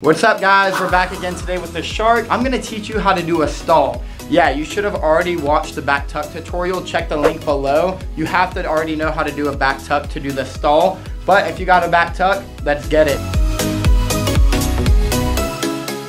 What's up guys, we're back again today with the shark. I'm gonna teach you how to do a stall. Yeah, you should have already watched the back tuck tutorial. Check the link below. You have to already know how to do a back tuck to do the stall. But if you got a back tuck, let's get it.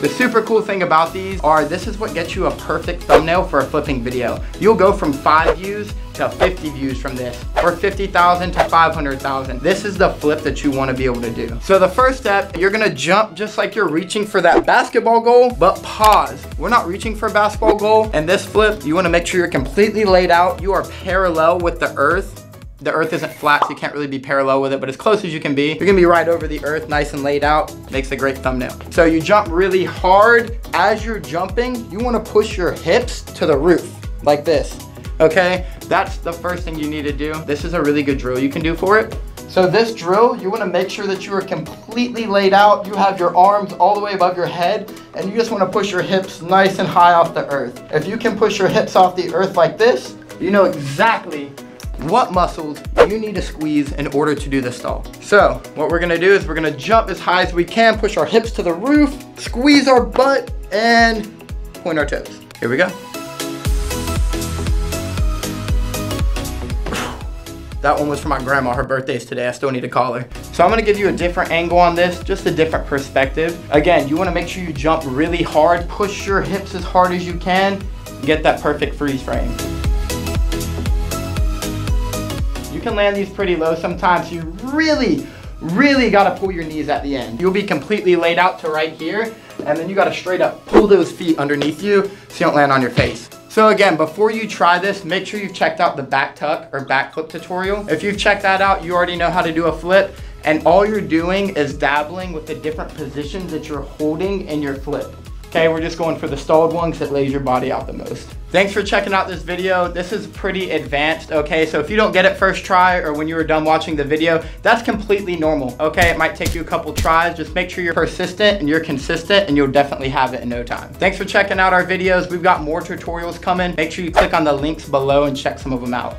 The super cool thing about these are this is what gets you a perfect thumbnail for a flipping video. You'll go from 5 views to 50 views from this, or 50,000 to 500,000. This is the flip that you want to be able to do. So the first step, you're gonna jump just like you're reaching for that basketball goal, but pause. We're not reaching for a basketball goal. And this flip, you want to make sure you're completely laid out. You are parallel with the earth. The earth isn't flat, so you can't really be parallel with it, but as close as you can be. You're gonna be right over the earth, nice and laid out. Makes a great thumbnail. So you jump really hard. As you're jumping, you wanna push your hips to the roof, like this, okay? That's the first thing you need to do. This is a really good drill you can do for it. So this drill, you wanna make sure that you are completely laid out. You have your arms all the way above your head, and you just wanna push your hips nice and high off the earth. If you can push your hips off the earth like this, you know exactly what muscles you need to squeeze in order to do the stall. So what we're gonna do is we're gonna jump as high as we can, push our hips to the roof, squeeze our butt, and point our toes. Here we go. That one was for my grandma. Her birthday's today. I still need to call her. So I'm gonna give you a different angle on this, just a different perspective. Again, you wanna make sure you jump really hard, push your hips as hard as you can, get that perfect freeze frame. You can land these pretty low sometimes. You really gotta pull your knees at the end. You'll be completely laid out to right here, and then you gotta straight up pull those feet underneath you so you don't land on your face. So again, before you try this, make sure you've checked out the back tuck or back flip tutorial. If you've checked that out, you already know how to do a flip, and all you're doing is dabbling with the different positions that you're holding in your flip. Okay, we're just going for the stalled one because it lays your body out the most. Thanks for checking out this video. This is pretty advanced, okay? So if you don't get it first try or when you were done watching the video, that's completely normal, okay? It might take you a couple tries. Just make sure you're persistent and you're consistent and you'll definitely have it in no time. Thanks for checking out our videos. We've got more tutorials coming. Make sure you click on the links below and check some of them out.